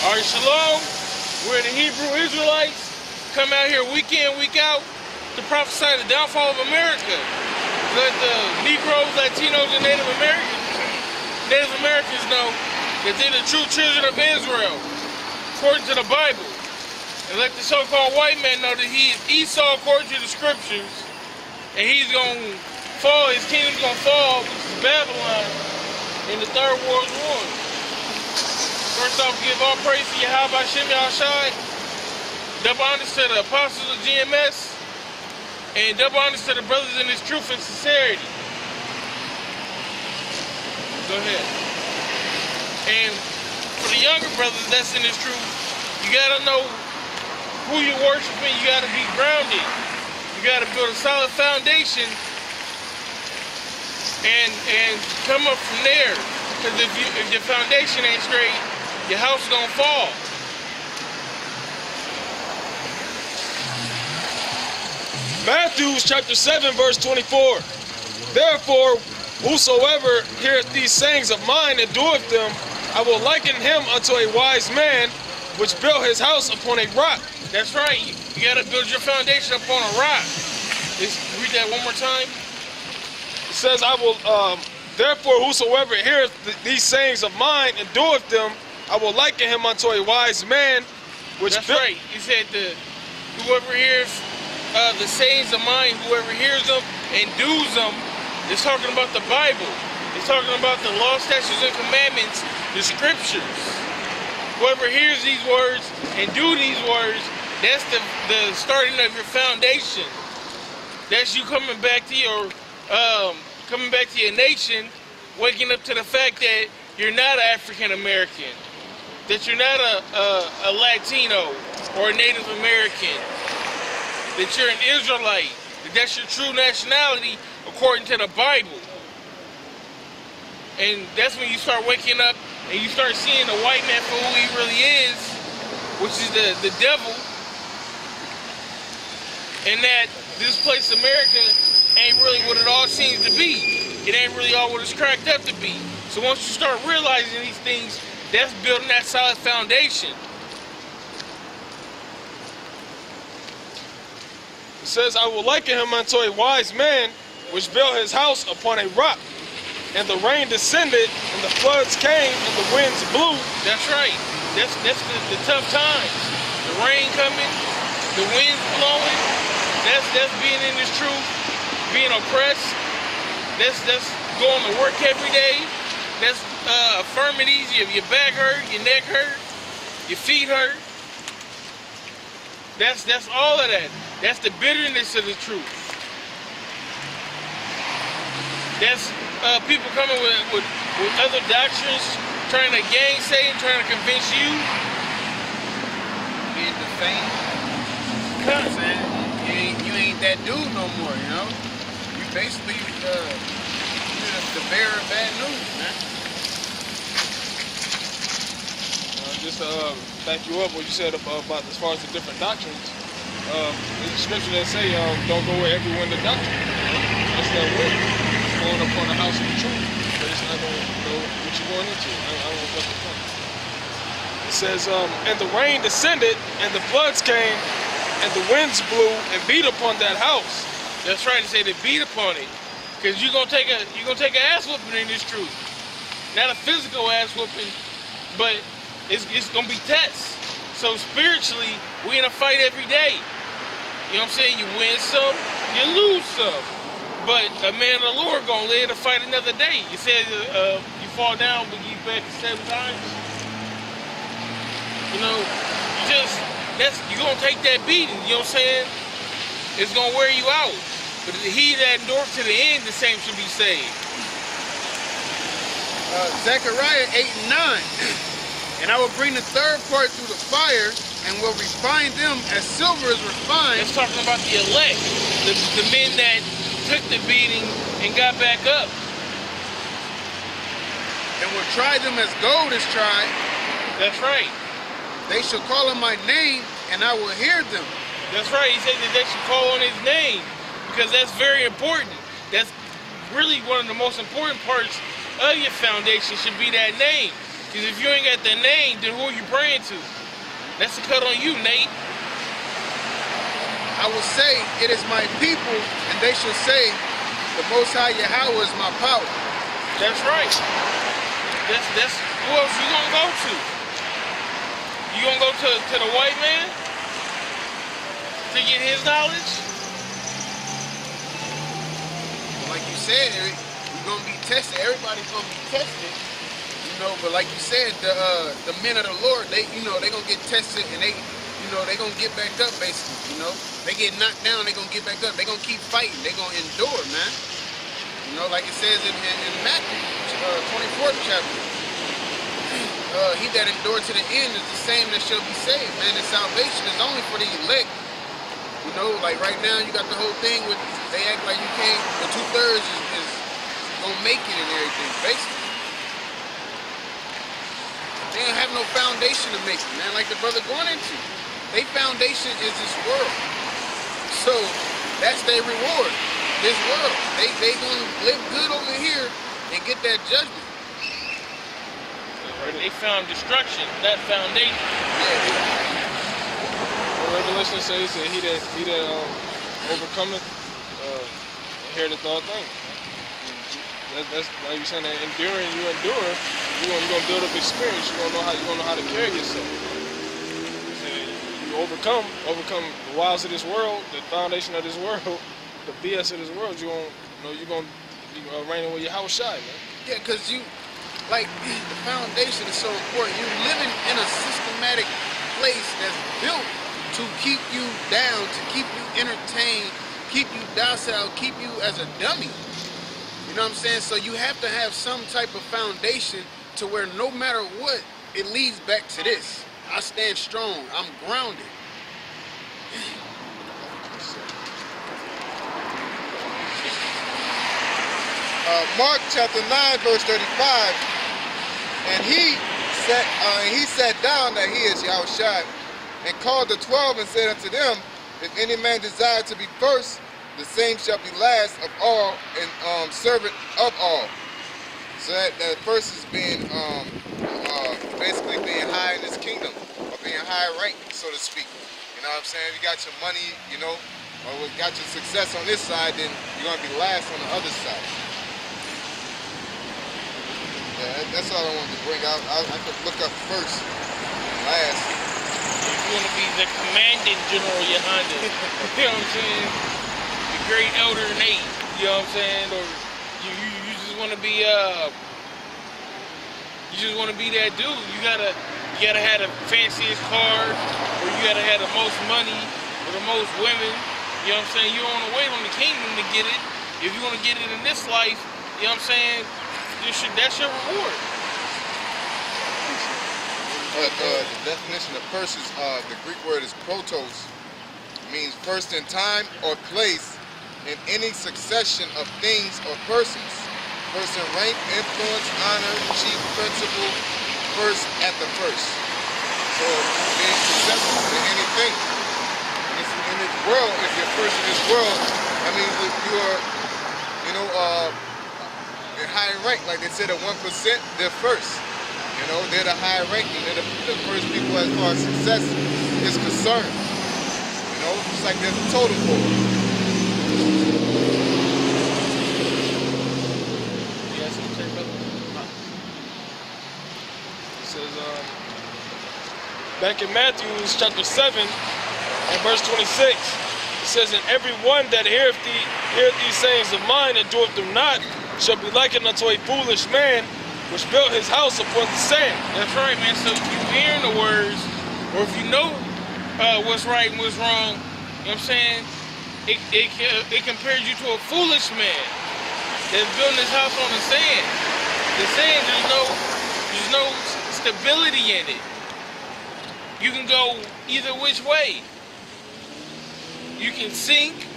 All right, shalom. We're the Hebrew Israelites. Come out here week in, week out to prophesy the downfall of America. Let the Negroes, Latinos, and Native Americans know that they're the true children of Israel, according to the Bible. And let the so-called white man know that he is Esau according to the scriptures, and he's going to fall, his kingdom's going to fall, which is Babylon, in the Third World War. First off, give all praise to Yahweh Shem Yahushai. Double honors to the apostles of GMS. And double honors to the brothers in this truth and sincerity. Go ahead. And for the younger brothers that's in this truth, you gotta know who you're worshiping. You gotta be grounded. You gotta build a solid foundation and come up from there. Because if your foundation ain't straight, your house is gonna fall. Matthew chapter 7 verse 24. Therefore, whosoever heareth these sayings of mine and doeth them, I will liken him unto a wise man which built his house upon a rock. That's right. You gotta build your foundation upon a rock. Read that one more time. It says, I will therefore whosoever heareth these sayings of mine and doeth them, I will liken him unto a wise man which That's right. He said whoever hears the sayings of mine, whoever hears them and does them, is talking about the Bible. It's talking about the law, statutes, and commandments, the scriptures. Whoever hears these words and do these words, that's the starting of your foundation. That's you coming back to your nation, waking up to the fact that you're not African American, that you're not a Latino or a Native American, that you're an Israelite, that that's your true nationality according to the Bible. And that's when you start waking up and you start seeing the white man for who he really is, which is the devil, and that this place America ain't really what it all seems to be. It ain't really all what it's cracked up to be. So once you start realizing these things, that's building that solid foundation. It says, I will liken him unto a wise man which built his house upon a rock. And the rain descended, and the floods came, and the winds blew. That's right. That's the tough times. The rain coming, the winds blowing. That's being in this truth, being oppressed. That's going to work every day. That's infirmities. Your back hurt, your neck hurt, your feet hurt. That's all of that. That's the bitterness of the truth. That's people coming with other doctrines, trying to gainsay and trying to convince you. Get the fame. You know what I'm saying? You ain't that dude no more, you know? You basically the bearer of bad news, man. Just to back you up what you said about as far as the different doctrines, there's a scripture that say don't go where every wind of doctrine. That's that wind. It's going up on the house of the truth, but it's not going to know what you're going into. I don't know what the point. It says, and the rain descended, and the floods came, and the winds blew and beat upon that house. That's right. They say to beat upon it, because you're gonna take an ass whooping in this truth. Not a physical ass whooping, but it's gonna be tests. So spiritually, we in a fight every day. You know what I'm saying? You win some, you lose some. But a man of the Lord gonna live to fight another day. You said you fall down, but you back 7 times. You know, you're gonna take that beating. You know what I'm saying? It's gonna wear you out. But he that endureth to the end, the same should be saved. Zechariah 8 and 9. And I will bring the third part through the fire, and will refine them as silver is refined. It's talking about the elect, the men that took the beating and got back up. And will try them as gold is tried. That's right. They shall call on my name, and I will hear them. That's right. He said that they should call on his name, because that's very important. That's really one of the most important parts of your foundation should be that name. Because if you ain't got that name, then who are you praying to? That's a cut on you, Nate. I will say, it is my people, and they shall say, the Most High Yahweh is my power. That's right. That's who else you gonna go to? You gonna go to the white man to get his knowledge? Like you said, you're gonna be tested. Everybody's gonna be tested, you know. But like you said, the men of the Lord, they gonna get tested, and they gonna get back up. Basically, you know, they get knocked down, they gonna get back up. They gonna keep fighting. They gonna endure, man. You know, like it says in Matthew 24th chapter. He that endured to the end is the same that shall be saved, man. And salvation is only for the elect. You know, like right now you got the whole thing with, they act like you can't, the 2/3 is gonna make it and everything, basically. They don't have no foundation to make it, man, like the brother going into. Their foundation is this world. So that's their reward, this world. They gonna live good over here and get that judgment. They found destruction, that foundation. The Revelation says that he that overcometh inheriteth all things. That's like you saying that enduring, you endure, you're gonna build up experience. You're gonna know how to carry yourself. You overcome the wiles of this world, the foundation of this world, the BS of this world. You're gonna reign with your house shy, man. Yeah, cause like, the foundation is so important. You're living in a systematic place that's built to keep you down, to keep you entertained, keep you docile, keep you as a dummy. You know what I'm saying? So you have to have some type of foundation to where no matter what, it leads back to this. I stand strong. I'm grounded. Mark chapter 9, verse 35. And he sat down that he is Yahushua, and called the 12 and said unto them, if any man desire to be first, the same shall be last of all and servant of all. So that first is being basically being high in this kingdom, or being high ranked, so to speak. You know what I'm saying? You got your money, you know, or got your success on this side, then you're gonna be last on the other side. Yeah, that's all I wanted to bring out. I could look up first and last. You want to be the commanding general, your Honda. You know what I'm saying? The great elder Nate. You know what I'm saying? Or you just want to be that dude. You gotta have the fanciest car, or you gotta have the most money, or the most women. You know what I'm saying? You don't want to wait on the kingdom to get it. If you want to get it in this life, you know what I'm saying? That's your reward. The definition of first is, the Greek word is protos, means first in time or place in any succession of things or persons. First in rank, influence, honor, chief, principal, first at the first. So being successful in anything. In this world, if you're first in this world, I mean, you are, in high rank, like they said, at 1%, they're first. You know, they're the high ranking. They're the first people as far as success is concerned. You know, it's like there's a totem pole. Yeah, so take It says, back in Matthew chapter 7 and verse 26, it says, and every one that heareth these sayings of mine and doeth them not shall be likened unto a foolish man which built his house upon the sand. That's right, man. So if you hearing the words, or if you know what's right and what's wrong, you know what I'm saying? It compares you to a foolish man that's building his house on the sand. The sand, there's no stability in it. You can go either which way. You can sink.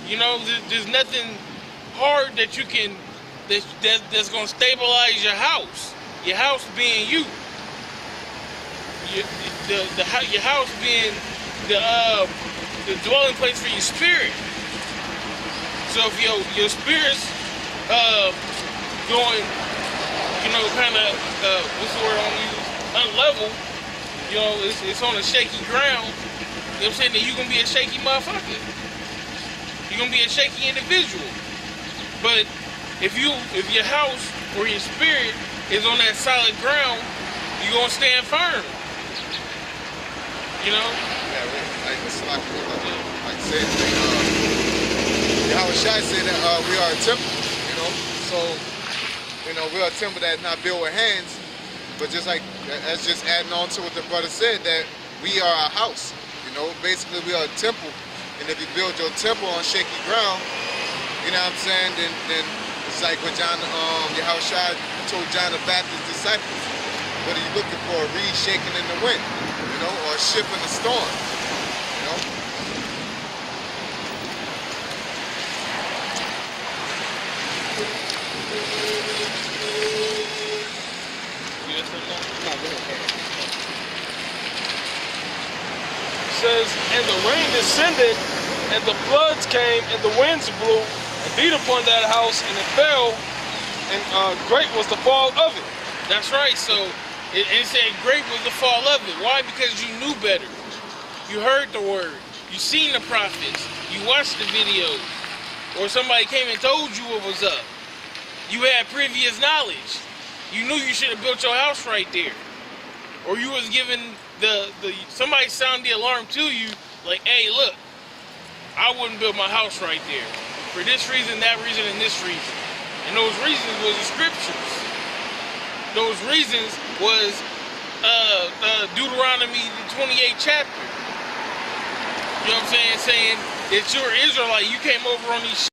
You know, there's nothing hard that you can that's gonna stabilize your house. Your house being you. Your house being the dwelling place for your spirit. So if your spirit's going you know, kind of, what's the word I want to use? Unlevel. You know, it's on a shaky ground. You know what I'm saying? Then you're going to be a shaky motherfucker. You're going to be a shaky individual. But if your house or your spirit is on that solid ground, you're going to stand firm. You know? Yeah, like I said, Yahushua said that we are a temple, you know? So, you know, we are a temple that is not built with hands, but just like, that's just adding on to what the brother said, that we are a house, you know? Basically, we are a temple, and if you build your temple on shaky ground, you know what I'm saying, then it's like what Yahushua told John the Baptist's disciples. What are you looking for? A reed shaking in the wind, you know, or a ship in the storm, you know? It says, and the rain descended, and the floods came, and the winds blew, and beat upon that house, and it fell, and great was the fall of it. That's right. So it said great was the fall of it. Why? Because you knew better. You heard the word. You seen the prophets. You watched the videos. Or somebody came and told you what was up. You had previous knowledge. You knew you should have built your house right there. Or you was given somebody sound the alarm to you like, hey, look, I wouldn't build my house right there. For this reason, that reason, and this reason. And those reasons was the scriptures. Those reasons was Deuteronomy, the 28th chapter. You know what I'm saying? Saying that you're Israelite, you came over on these